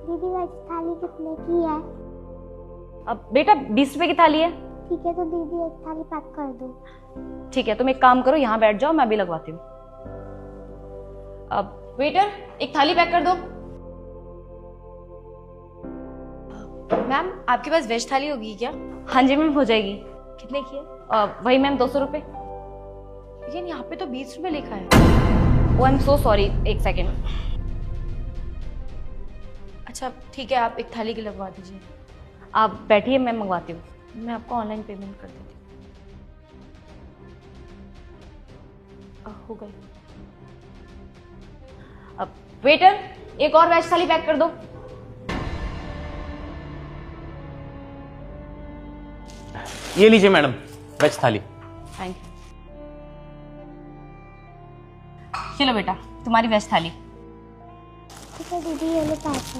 दीदी वेज थाली कितने की है? अब बेटा 20 रुपए की थाली है। ठीक है, तो दीदी एक थाली पैक कर दो। ठीक है, तुम एक काम करो, यहाँ बैठ जाओ, मैं भी लगवाती हूँ। अब वेटर एक थाली पैक कर दो। मैम आपके पास वेज थाली होगी क्या? हाँ जी मैम, हो जाएगी। कितने की है? वही मैम 200 रुपये। लेकिन यहाँ पे तो 20 रुपए लिखा है। ओ आई एम सो सॉरी, एक सेकेंड। अच्छा ठीक है, आप एक थाली की लगवा दीजिए। आप बैठिए, मैं मंगवाती हूँ। मैं आपको ऑनलाइन पेमेंट कर देती हूँ। हो गई। अब वेटर एक और वेज थाली पैक कर दो। ये लीजिए मैडम, वेज थाली। Thank you. चलो बेटा, तुम्हारी वेज थाली। ठीक है दीदी, ये लो पैसे।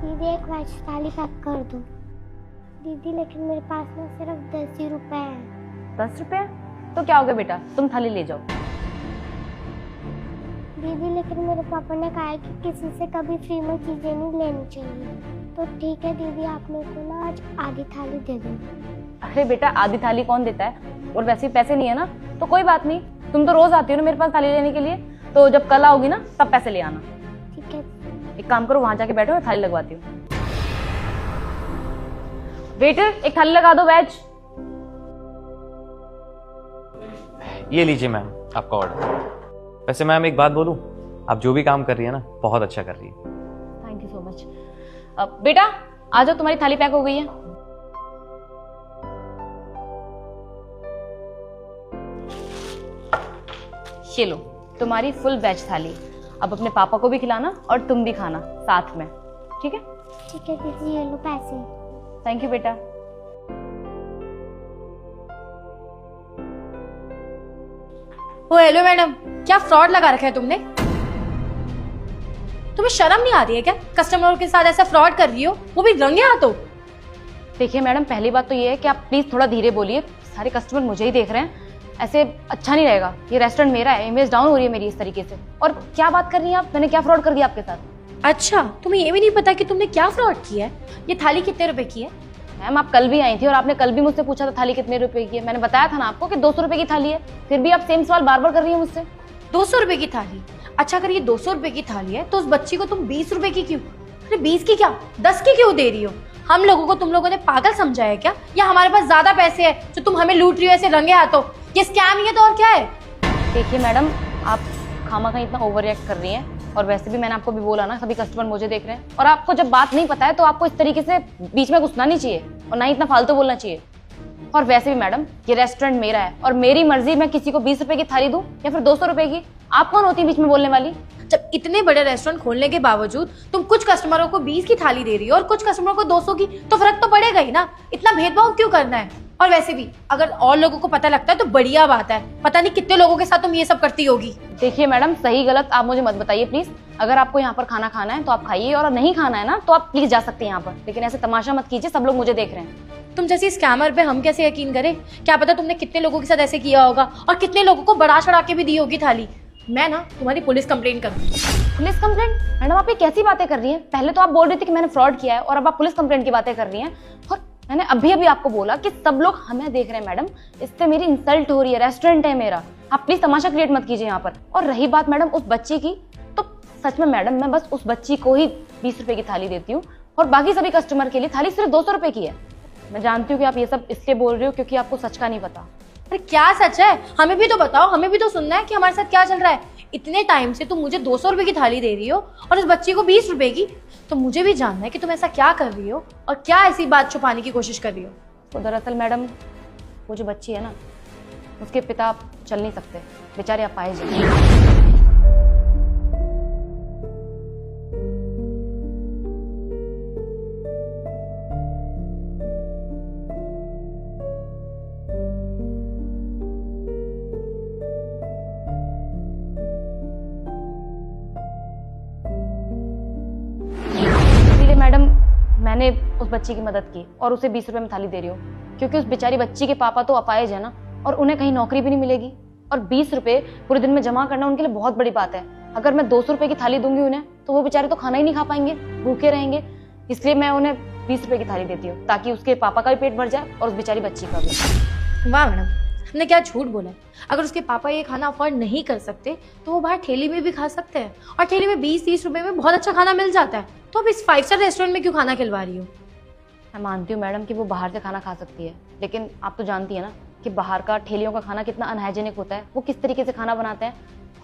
दीदी एक वेज थाली पैक कर दो। दीदी लेकिन मेरे पास में सिर्फ 10 ही रुपए हैं। 10 रुपये? तो क्या हो गया बेटा, तुम थाली ले जाओ। दीदी लेकिन मेरे पापा ने कहा है कि किसी से कभी फ्री में चीजें नहीं लेनी चाहिए। तो ठीक है दीदी, आप मेरे को ना आज आधी थाली दे दो। अरे बेटा, आधी थाली कौन देता है? और वैसे भी पैसे नहीं है ना, तो कोई बात नहीं। तुम तो रोज आती हो ना मेरे पास थाली लेने के लिए, तो जब कल आओगी ना तब पैसे ले आना। ठीक है। एक काम करो, वहां जाके बैठो, मैं थाली लगवाती हूँ। वेटर एक थाली लगा दो वेज। ये लीजिए मैम, आपका ऑर्डर। वैसे मैम एक बात बोलूं, आप जो भी काम कर रही है ना, बहुत अच्छा कर रही है। Thank you so much. अब बेटा आ जाओ, तुम्हारी थाली पैक हो गई है। ये लो तुम्हारी फुल वेज थाली। अब अपने पापा को भी खिलाना और तुम भी खाना साथ में, ठीक है? ठीक है दीदी, ये लो पैसे। थैंक यू बेटा। ओ हेलो मैडम, क्या फ्रॉड लगा रखा है तुमने? तुम्हें शर्म नहीं आ रही है क्या? कस्टमरों के साथ ऐसा फ्रॉड कर रही हो, वो भी रंगे हाथों। देखिए मैडम, पहली बात तो ये है कि आप प्लीज थोड़ा धीरे बोलिए। सारे कस्टमर मुझे ही देख रहे हैं, ऐसे अच्छा नहीं रहेगा। ये रेस्टोरेंट मेरा है, इमेज डाउन हो रही है मेरी इस तरीके से। और क्या बात कर रही हैं आप? मैंने क्या फ्रॉड कर दिया आपके साथ? अच्छा, तुम्हें ये भी नहीं पता कि तुमने क्या फ्रॉड किया है? ये थाली कितने रुपए की है? मैम आप कल भी आई थी और आपने कल भी मुझसे पूछा था थाली कितने रुपए की है। मैंने बताया था ना आपको कि 200 रुपए की थाली है, फिर भी आप सेम सवाल बार बार कर रही हैं मुझसे। 200 रुपए की थाली? अच्छा, अगर ये 200 रुपए की थाली है तो उस बच्ची को तुम 20 रुपए की क्यों? अरे 20 की क्या, 10 की क्यों दे रही हो? हम लोगों को तुम लोगों ने पागल समझा है क्या? या हमारे पास ज्यादा पैसे है जो तुम हमें लूट रही हो ऐसे रंगे हाथों? ये स्कैम ही है तो और क्या है? देखिए मैडम, आप खामा इतना ओवर रिएक्ट कर रही हैं। और वैसे भी मैंने आपको भी बोला ना, सभी कस्टमर मुझे देख रहे हैं। और आपको जब बात नहीं पता है तो आपको इस तरीके से बीच में घुसना नहीं चाहिए और ना ही इतना फालतू बोलना चाहिए। और वैसे भी मैडम, ये रेस्टोरेंट मेरा है और मेरी मर्जी, मैं किसी को 20 रुपए की थाली दूं या फिर 200 रुपए की। आप कौन होती है बीच में बोलने वाली? जब इतने बड़े रेस्टोरेंट खोलने के बावजूद तुम कुछ कस्टमरों को 20 की थाली दे रही हो और कुछ कस्टमरों को 200 की, तो फर्क तो पड़ेगा ही ना। इतना भेदभाव क्यों करना है? और वैसे भी अगर और लोगों को पता लगता है तो बढ़िया बात है। पता नहीं कितने लोगों के साथ तुम ये सब करती होगी। देखिए मैडम, सही गलत आप मुझे मत बताइए प्लीज। अगर आपको यहाँ पर खाना खाना है तो आप खाइए, और नहीं खाना है ना तो आप प्लीज जा सकते हैं यहाँ पर। लेकिन ऐसे तमाशा मत कीजिए, सब लोग मुझे देख रहे हैं। तुम जैसी स्कैमर पे हम कैसे यकीन करें? क्या पता तुमने कितने लोगों के साथ ऐसे किया होगा और कितने लोगों को बढ़ा चढ़ा के भी दी होगी थाली। मैं ना तुम्हारी पुलिस कंप्लेंट करूंगी। Police complaint? मैडम आप ये कैसी बातें कर रही हैं? पहले तो आप बोल रही थी कि मैंने फ्रॉड किया है और अब आप पुलिस कंप्लेंट की बातें कर रही हैं। और मैंने अभी अभी आपको बोला कि सब लोग हमें देख रहे हैं मैडम, इससे मेरी इंसल्ट हो रही है। रेस्टोरेंट है मेरा, आप प्लीज तमाशा क्रिएट मत कीजिए यहाँ पर। और रही बात मैडम उस बच्ची की, तो सच में मैडम मैं बस उस बच्ची को ही 20 रुपए की थाली देती हूँ और बाकी सभी कस्टमर के लिए थाली सिर्फ 200 रुपए की है। मैं जानती हूँ कि आप ये सब इसलिए बोल रहे हो क्योंकि आपको सच का नहीं पता। अरे क्या सच है? हमें भी तो बताओ, हमें भी तो सुनना है कि हमारे साथ क्या चल रहा है। इतने टाइम से तुम मुझे 200 रुपए की थाली दे रही हो और उस बच्ची को 20 रुपए की, तो मुझे भी जानना है कि तुम ऐसा क्या कर रही हो और क्या ऐसी बात छुपाने की कोशिश कर रही हो। तो दरअसल मैडम, वो जो बच्ची है ना, उसके पिता चल नहीं सकते, बेचारे अपाहिज हैं। मैडम मैंने उस बच्ची की मदद की और उसे 20 रुपए में थाली दे रही हूँ क्योंकि उस बेचारी बच्ची के पापा तो अपाहिज है ना, और उन्हें कहीं नौकरी भी नहीं मिलेगी। और 20 रुपए पूरे दिन में जमा करना उनके लिए बहुत बड़ी बात है। अगर मैं 200 रुपए की थाली दूंगी उन्हें तो वो बेचारे तो खाना ही नहीं खा पाएंगे, भूखे रहेंगे। इसलिए मैं उन्हें 20 रुपए की थाली देती हूँ ताकि उसके पापा का भी पेट भर जाए और उस बेचारी बच्ची का भी। वाह मैडम, हमने क्या झूठ बोला है। अगर उसके पापा ये खाना अफोर्ड नहीं कर सकते तो वो बाहर ठेली में भी खा सकते हैं, और ठेली में 20-30 रुपए में बहुत अच्छा खाना मिल जाता है। तो अब इस 5 स्टार रेस्टोरेंट में क्यों खाना खिलवा रही हो? मैं मानती हूँ मैडम कि वो बाहर से खाना खा सकती है, लेकिन आप तो जानती है ना कि बाहर का ठेलियों का खाना कितना अनहाइजेनिक होता है, वो किस तरीके से खाना बनाते हैं।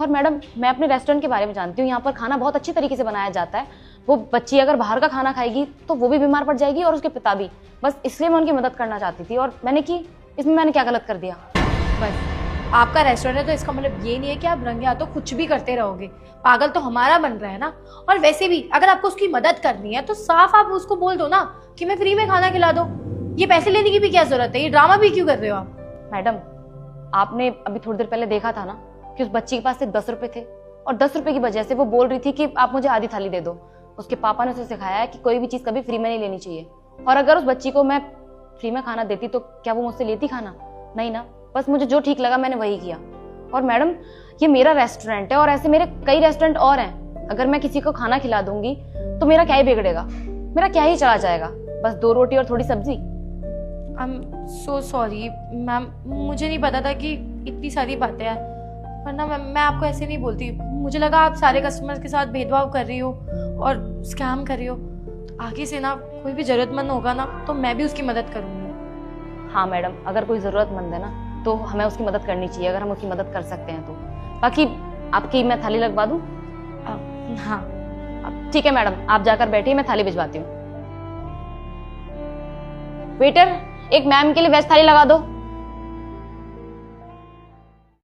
और मैडम मैं अपने रेस्टोरेंट के बारे में जानती हूँ, यहाँ पर खाना बहुत अच्छी तरीके से बनाया जाता है। वो बच्ची अगर बाहर का खाना खाएगी तो वो भी बीमार पड़ जाएगी और उसके पिता भी। बस इसलिए मैं उनकी मदद करना चाहती थी, और मैंने की। इसमें मैंने क्या गलत कर दिया? बस आपका रेस्टोरेंट है तो इसका मतलब ये नहीं है कि आप रंगे हाथों कुछ भी करते रहोगे। पागल तो हमारा बन रहा है ना। और वैसे भी अगर आपको उसकी मदद करनी है तो साफ आप उसको बोल दो ना कि मैं फ्री में खाना खिला दो। ये पैसे लेने की भी क्या जरूरत है? ये ड्रामा भी क्यों कर रहे हो आप? मैडम आपने अभी थोड़ी देर पहले देखा था ना कि उस बच्ची के पास सिर्फ 10 रुपए थे, और 10 रुपए की वजह से वो बोल रही थी कि आप मुझे आधी थाली दे दो। उसके पापा ने उसे सिखाया है कि कोई भी चीज़ कभी फ्री में नहीं लेनी चाहिए। और अगर उस बच्ची को मैं फ्री में खाना देती तो क्या वो मुझसे लेती खाना? नहीं ना। बस मुझे जो ठीक लगा मैंने वही किया। और मैडम ये मेरा रेस्टोरेंट है और ऐसे मेरे कई रेस्टोरेंट और हैं। अगर मैं किसी को खाना खिला दूंगी तो मेरा क्या ही बिगड़ेगा? मेरा क्या ही चला जाएगा? बस 2 रोटी और थोड़ी सब्जी। I am so sorry ma'am, मुझे नहीं पता था कि इतनी सारी बातें हैं। वरना मैं आपको ऐसे नहीं बोलती। मुझे लगा आप सारे कस्टमर्स के साथ भेदभाव कर रही हो और स्कैम कर रही हो। आगे से ना कोई भी ज़रूरतमंद होगा ना तो मैं भी उसकी मदद करूँगी। हाँ मैडम, अगर कोई ज़रूरतमंद है ना तो हमें उसकी मदद करनी चाहिए, अगर हम उसकी मदद कर सकते हैं तो। बाकी आपकी मैं थाली लगवा दूँ? हाँ ठीक है मैडम, आप जाकर बैठिए, मैं थाली भिजवाती हूँ। वेटर, एक मैम के लिए वेज थाली लगा दो।